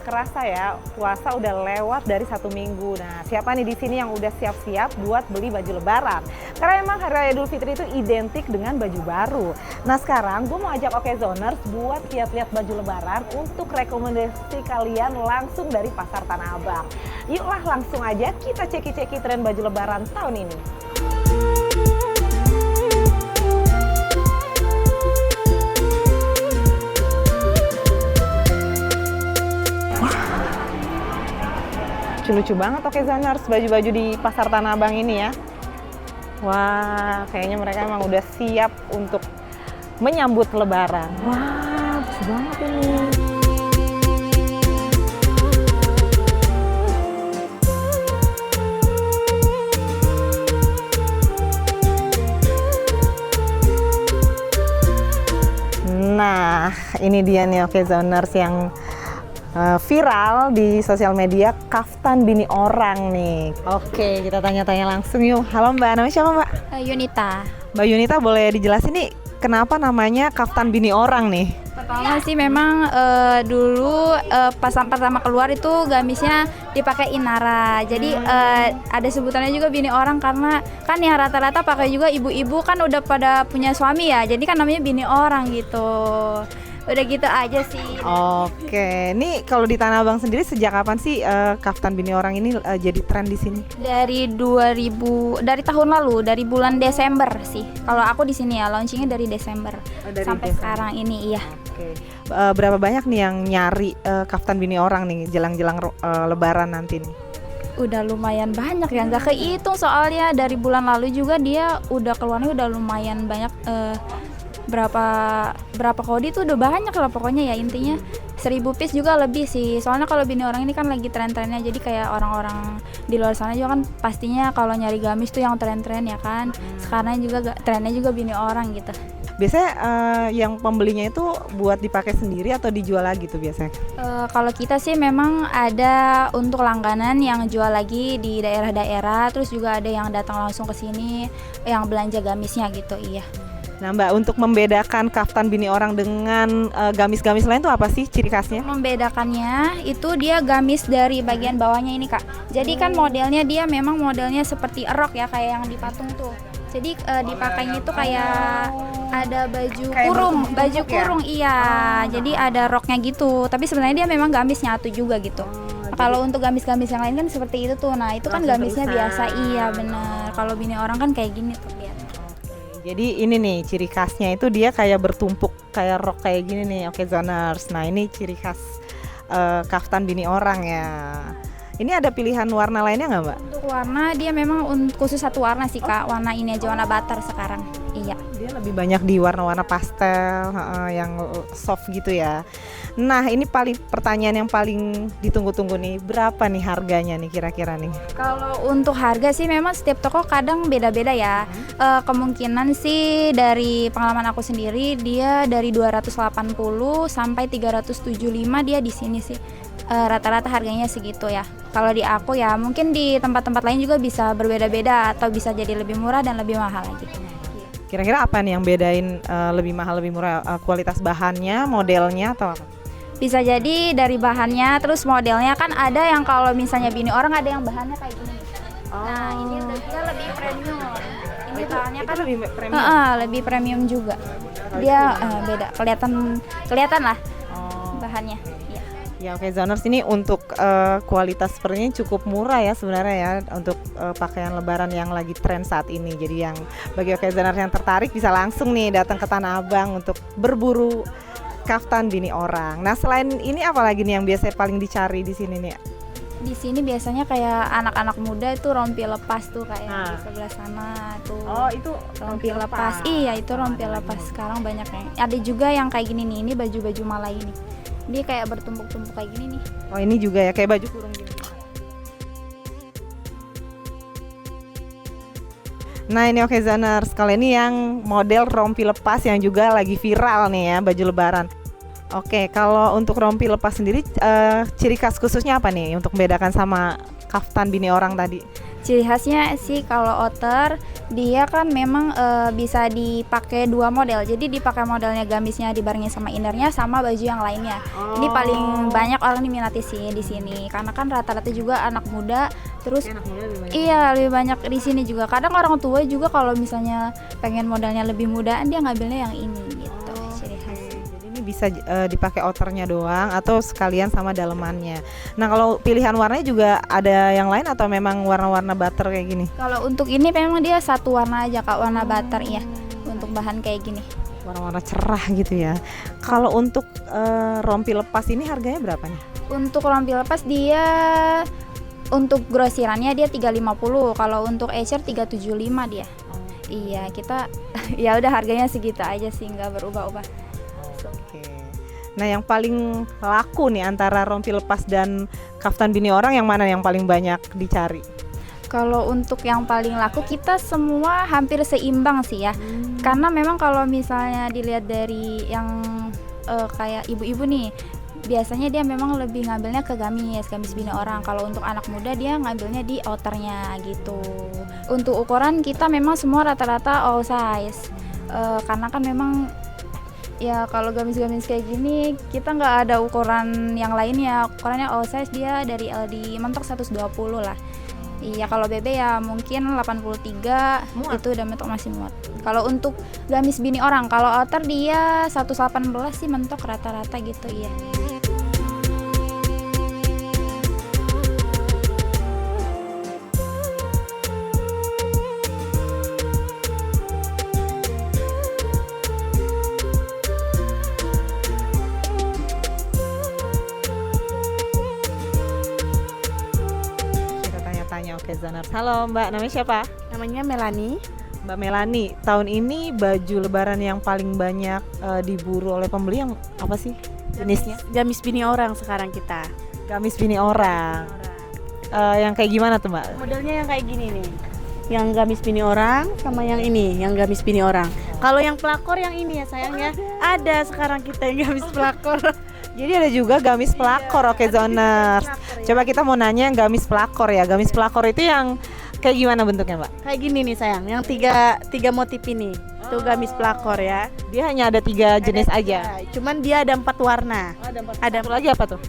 nggak kerasa ya, puasa udah lewat dari 1 minggu. Nah, siapa nih di sini yang udah siap-siap buat beli baju lebaran? Karena emang Hari Raya Idul Fitri itu identik dengan baju baru. Nah, sekarang gue mau ajak Okezoners buat lihat-lihat baju lebaran untuk rekomendasi kalian langsung dari Pasar Tanah Abang. Yuklah langsung aja kita ceki-ceki tren baju lebaran tahun ini. Lucu banget Okezoners baju-baju di Pasar Tanah Abang ini ya. Wah, kayaknya mereka emang udah siap untuk menyambut lebaran. Wah, lucu banget ini. Nah, ini dia nih Okezoners yang viral di sosial media, kaftan bini orang nih. Oke, kita tanya-tanya langsung yuk. Halo Mbak, namanya siapa Mbak? Yunita. Mbak Yunita, boleh dijelasin nih kenapa namanya kaftan bini orang nih? Pertama sih memang dulu pas pertama keluar itu gamisnya dipakai Inara. Jadi ada sebutannya juga bini orang karena kan ya rata-rata pakai juga ibu-ibu kan udah pada punya suami ya. Jadi kan namanya bini orang gitu. Udah gitu aja sih. Oke, nih kalau di Tanah Abang sendiri sejak kapan sih kaftan bini orang ini jadi tren di sini? Dari tahun lalu, dari bulan Desember sih. Kalau aku di sini ya launchingnya dari Desember sampai Desember. Sekarang ini iya. Oke. Berapa banyak nih yang nyari kaftan bini orang nih jelang-jelang Lebaran nanti nih? Udah lumayan banyak ya, nggak kehitung soalnya dari bulan lalu juga dia udah keluarnya udah lumayan banyak. Berapa kodi tuh udah banyak lah pokoknya ya, intinya 1000 piece juga lebih sih. Soalnya kalau bini orang ini kan lagi tren-trennya, jadi kayak orang-orang di luar sana juga kan pastinya kalau nyari gamis tuh yang tren-tren ya kan. Sekarang juga trennya juga bini orang gitu. Biasanya yang pembelinya itu buat dipakai sendiri atau dijual lagi tuh biasanya? Kalau kita sih memang ada untuk langganan yang jual lagi di daerah-daerah, terus juga ada yang datang langsung ke sini yang belanja gamisnya gitu, iya. Nah Mbak, untuk membedakan kaftan bini orang dengan gamis-gamis lain tuh apa sih ciri khasnya? Membedakannya itu dia gamis dari bagian bawahnya ini Kak. Jadi kan modelnya dia memang modelnya seperti rok ya, kayak yang di patung tuh. Jadi dipakainya itu kayak ada baju kurung, iya. Jadi ada roknya gitu. Tapi sebenarnya dia memang gamis nyatu juga gitu. Kalau untuk gamis-gamis yang lain kan seperti itu tuh. Nah itu kan gamisnya biasa, iya benar. Kalau bini orang kan kayak gini tuh lihat. Jadi ini nih ciri khasnya itu dia kayak bertumpuk kayak rok kayak gini nih Okezoners. Nah ini ciri khas kaftan bini orang ya. Ini ada pilihan warna lainnya nggak Mbak? Untuk warna dia memang khusus satu warna sih Kak. Warna ini aja, warna butter sekarang. Iya. Dia lebih banyak di warna-warna pastel yang soft gitu ya. Nah ini pertanyaan yang paling ditunggu-tunggu nih, berapa nih harganya nih kira-kira nih? Kalau untuk harga sih memang setiap toko kadang beda-beda ya. Kemungkinan sih dari pengalaman aku sendiri dia dari 280 sampai 375 dia di sini sih. Rata-rata harganya segitu ya. Kalau di aku ya mungkin di tempat-tempat lain juga bisa berbeda-beda atau bisa jadi lebih murah dan lebih mahal lagi. Kira-kira apa nih yang bedain lebih mahal lebih murah? Kualitas bahannya, modelnya atau apa? Bisa jadi dari bahannya, terus modelnya kan ada yang kalau misalnya bini orang ada yang bahannya kayak gini. Nah ini dia lebih premium. Ini bahannya kan lebih premium. Lebih premium juga. Dia beda, kelihatan lah bahannya. Ya Okezoners, ini untuk kualitas seperti ini cukup murah ya sebenarnya ya untuk pakaian lebaran yang lagi tren saat ini. Jadi yang bagi Okezoners yang tertarik bisa langsung nih datang ke Tanah Abang untuk berburu kaftan bini orang. Nah selain ini apa lagi nih yang biasanya paling dicari di sini nih? Di sini biasanya kayak anak-anak muda itu rompi lepas tuh kayak di sebelah sana tuh. Oh itu rompi lepas. Iya itu rompi lepas sekarang banyak yang. Ada juga yang kayak gini nih, ini baju-baju Malay ini. Dia kayak bertumpuk-tumpuk kayak gini nih. Oh ini juga ya kayak baju kurung gini. Nah ini Okezoners, kalau ini yang model rompi lepas yang juga lagi viral nih ya, baju lebaran. Oke, kalau untuk rompi lepas sendiri ciri khas khususnya apa nih untuk membedakan sama kaftan bini orang tadi? Ciri khasnya sih kalau outer dia kan memang bisa dipakai 2 model. Jadi dipakai modelnya gamisnya dibarengin sama innernya sama baju yang lainnya. Ini paling banyak orang diminati sih di sini karena kan rata-rata juga anak muda. Terus Anak muda lebih banyak. iya lebih banyak di sini juga. Kadang orang tua juga kalau misalnya pengen modelnya lebih mudaan dia ngambilnya yang ini gitu. Ciri khas. Jadi ini bisa dipakai outernya doang atau sekalian sama dalemannya. Nah kalau pilihan warnanya juga ada yang lain atau memang warna-warna butter kayak gini? Kalau untuk ini memang dia satu warna aja Kak, warna butter ya. Untuk bahan kayak gini. Warna-warna cerah gitu ya. Kalau untuk rompi lepas ini harganya berapa nih? Untuk rompi lepas dia untuk grosirannya dia 350, kalau untuk Acer 375 dia. Iya, kita ya udah harganya segitu aja sih, nggak berubah-ubah. Oke. Nah yang paling laku nih antara rompi lepas dan kaftan bini orang yang mana yang paling banyak dicari? Kalau untuk yang paling laku kita semua hampir seimbang sih ya. Karena memang kalau misalnya dilihat dari yang kayak ibu-ibu nih, biasanya dia memang lebih ngambilnya ke gamis bini orang. Kalau untuk anak muda dia ngambilnya di outernya gitu. Untuk ukuran kita memang semua rata-rata all size. Karena kan memang ya kalau gamis-gamis kayak gini kita nggak ada ukuran yang lainnya. Ukurannya all size dia dari LD mentok 120 lah. Iya, kalau BB ya mungkin 83 Muat. itu udah mentok masih muat. Kalau untuk gamis bini orang, kalau outer dia 118 sih mentok rata-rata gitu ya. Kita tanya-tanya. Oke Zanars. Halo Mbak, namanya siapa? Namanya Melani. Mbak Melani, tahun ini baju lebaran yang paling banyak diburu oleh pembeli yang apa sih jenisnya? Gamis bini orang sekarang kita. Gamis bini orang. Yang kayak gimana tuh Mbak? Modelnya yang kayak gini nih. Yang gamis bini orang sama yang ini, yang gamis bini orang. Kalau yang pelakor yang ini ya sayangnya. Ada sekarang kita yang gamis pelakor. Jadi ada juga gamis pelakor, oke Zoners. Coba kita mau nanya yang gamis pelakor ya. Gamis pelakor itu yang kayak gimana bentuknya Mbak? Kayak gini nih sayang, yang tiga motif ini. Itu gamis pelakor ya. Dia hanya ada 3 jenis Ada aja. tiga, cuman dia ada 4 warna. Ada Satu lagi apa tuh?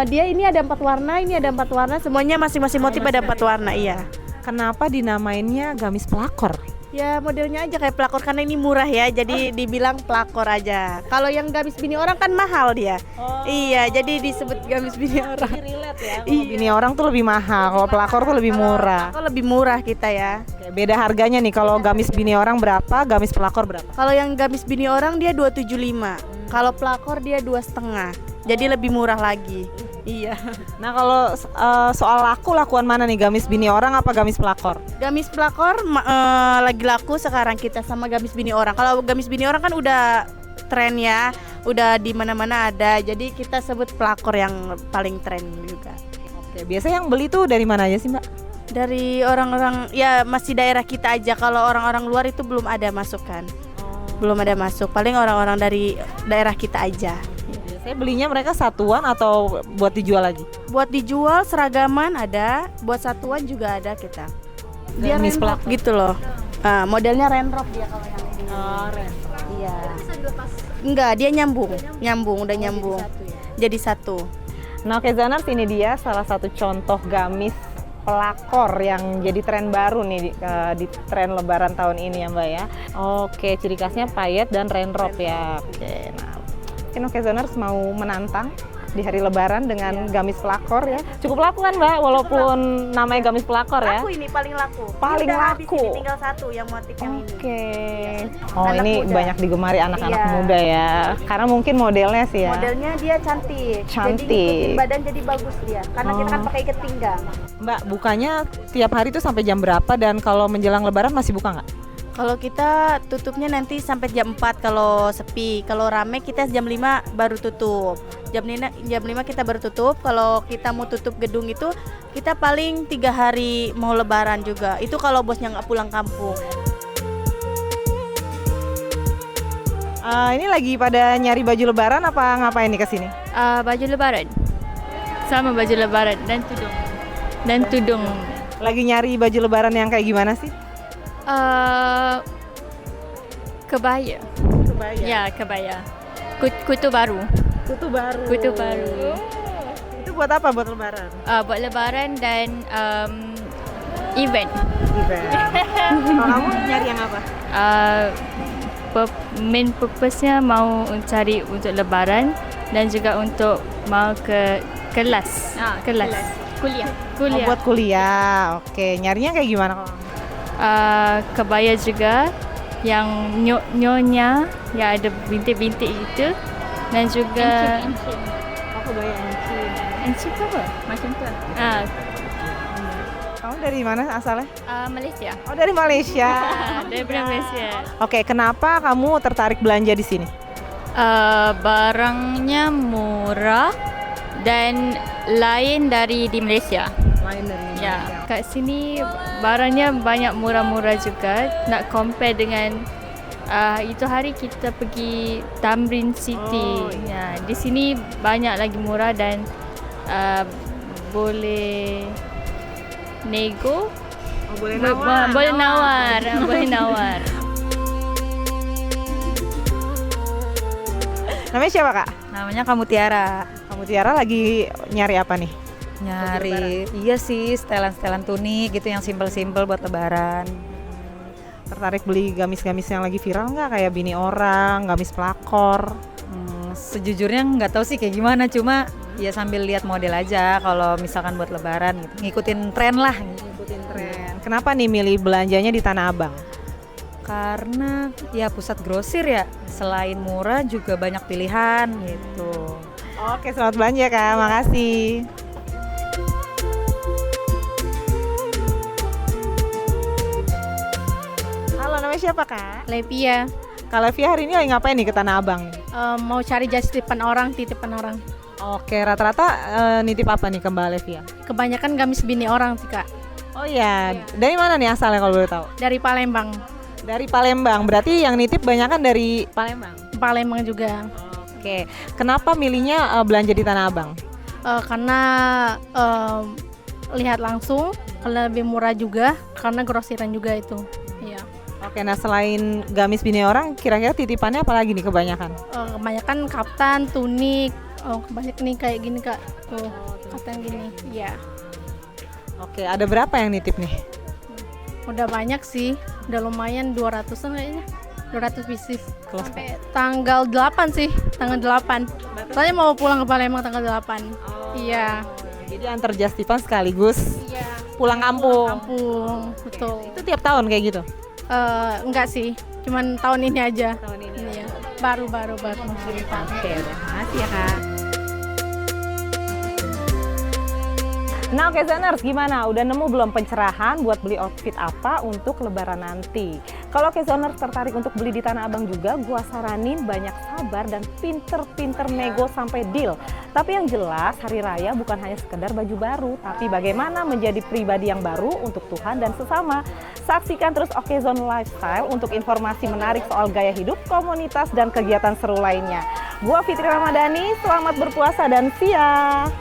dia ini ada 4 warna, ini ada 4 warna, semuanya masing-masing motif ada 4 warna, iya. Kenapa dinamainnya gamis pelakor? Ya modelnya aja kayak pelakor karena ini murah ya, jadi dibilang pelakor aja. Kalau yang gamis bini orang kan mahal dia. Iya, jadi disebut gamis bini orang. Relate ya. Iya. Bini orang tuh lebih mahal, kalau pelakor tuh lebih murah. Kalau lebih murah kita ya. Oke, beda harganya nih, kalau gamis bini orang berapa, gamis pelakor berapa? Kalau yang gamis bini orang dia 275. Kalau pelakor dia 2,5. Jadi lebih murah lagi. Iya. Nah kalau soal lakuan mana nih, gamis bini orang apa gamis pelakor? Gamis pelakor lagi laku sekarang kita sama gamis bini orang. Kalau gamis bini orang kan udah tren ya, udah di mana-mana ada. Jadi kita sebut pelakor yang paling tren juga. Oke, biasanya yang beli tuh dari mana aja sih Mbak? Dari orang-orang ya masih daerah kita aja. Kalau orang-orang luar itu belum ada masuk kan. Belum ada masuk. Paling orang-orang dari daerah kita aja. Biasanya belinya mereka satuan atau buat dijual lagi? Buat dijual seragaman ada, buat satuan juga ada kita. Dia Gamis rain rock pelakor. gitu loh. Modelnya rain rock dia kalau yang ini. Iya. Enggak, dia nyambung, udah nyambung. Jadi satu. Nah oke Zanars, ini dia salah satu contoh gamis pelakor yang jadi tren baru nih di tren lebaran tahun ini ya Mbak ya. Oke, ciri khasnya payet dan raindrop ya. Oke, nah mungkin oke Zoners mau menantang di hari lebaran dengan gamis pelakor ya. Cukup laku kan Mbak, walaupun namanya gamis pelakor ya. Laku ini paling laku. Paling Ini udah habis laku. ini, tinggal satu yang motif yang ini. Oke. Oh Anak ini muda. banyak digemari anak-anak Iya. muda ya. Karena mungkin modelnya sih ya. Modelnya dia cantik. Cantik. Jadi ngikutin badan jadi bagus dia. Karena kita kan Oh. pakai ikat pinggang. Mbak, bukanya tiap hari tuh sampai jam berapa dan kalau menjelang lebaran masih buka nggak? Kalau kita tutupnya nanti sampai jam 4 kalau sepi. Kalau rame kita jam 5 baru tutup. Jam 5 kita baru tutup. Kalau kita mau tutup gedung itu kita paling 3 hari mau lebaran juga. Itu kalau bosnya nggak pulang kampung. Ini lagi pada nyari baju lebaran apa ngapain nih kesini? Baju lebaran sama baju lebaran dan tudung Lagi nyari baju lebaran yang kayak gimana sih? Kebaya. Kebaya. Ya, kebaya. Kutu baru. Kutu baru. Kutu baru. Itu buat apa? Buat lebaran? Buat lebaran dan event. Event. Kalau kamu nyari yang apa? Main purpose-nya mau cari untuk lebaran dan juga untuk mau ke kelas. Kuliah. Oh, buat kuliah. Oke, nyarinya kayak gimana kalau kamu? Kebaya juga yang nyonya yang ada bintik-bintik itu dan juga Oh, kebaya encim. encik apa? Macam tu. Kamu dari mana asalnya? Malaysia. Oh, dari Malaysia. Daripada Malaysia. Oke, kenapa kamu tertarik belanja di sini? Barangnya murah dan lain dari di Malaysia. Lain dari Ya, kat sini barangnya banyak murah-murah juga. Nak compare dengan itu hari kita pergi Tamrin City. Oh, Ya, di sini banyak lagi murah dan boleh nego. Oh, boleh Boleh nawar. Boleh nawar. Namanya siapa, Kak? Namanya Kamu Tiara. Kamu Tiara lagi nyari apa nih? Nyari, iya sih, setelan-setelan tunik gitu yang simpel-simpel buat lebaran. Tertarik beli gamis-gamis yang lagi viral nggak? Kayak bini orang, gamis pelakor. Sejujurnya nggak tahu sih kayak gimana, cuma ya sambil lihat model aja kalau misalkan buat lebaran gitu. Ngikutin tren lah. Ngikutin tren. Kenapa nih milih belanjanya di Tanah Abang? Karena ya pusat grosir ya, selain murah juga banyak pilihan gitu. Oke, selamat belanja, Kak. Makasih. Halo, namanya siapa, Kak? Levia, Kak Levia hari ini lagi ngapain nih ke Tanah Abang? mau cari jas titipan orang. Oke, rata-rata nitip apa nih ke Mbak Levia? Kebanyakan gamis bini orang sih Kak. Oh iya, dari mana nih asalnya kalau boleh tahu? Dari Palembang. Dari Palembang, berarti yang nitip banyak kan dari Palembang? Palembang juga. Oke, kenapa milihnya belanja di Tanah Abang? Karena lihat langsung, karena lebih murah juga, karena grosiran juga itu. Iya. Oke, nah selain gamis bini orang, kira-kira titipannya apa lagi nih kebanyakan? Kebanyakan kaftan, tunik, kebanyakan nih kayak gini Kak. Tuh, kaftan gini. Iya. Oke, ada berapa yang nitip nih? Udah banyak sih, udah lumayan 200-an kayaknya. 200 pieces. Close. Sampai tanggal 8 sih, tanggal 8. Saya mau pulang ke Palembang tanggal 8. Iya. Jadi antar jas tipan sekaligus Iya. pulang kampung. Kampung, betul. Itu tiap tahun kayak gitu? Enggak sih, cuman tahun ini aja. Tahun ini. Iya. Baru. Oke, makasih ya, Kak. Nah, oke Zoners, gimana? Udah nemu belum pencerahan buat beli outfit apa untuk lebaran nanti? Kalau Zoners tertarik untuk beli di Tanah Abang juga, gua saranin banyak sabar dan pinter-pinter nego sampai deal. Tapi yang jelas, hari raya bukan hanya sekedar baju baru, tapi bagaimana menjadi pribadi yang baru untuk Tuhan dan sesama. Saksikan terus Okezone Lifestyle untuk informasi menarik soal gaya hidup, komunitas, dan kegiatan seru lainnya. Gua Fitri Ramadhani, selamat berpuasa dan siap!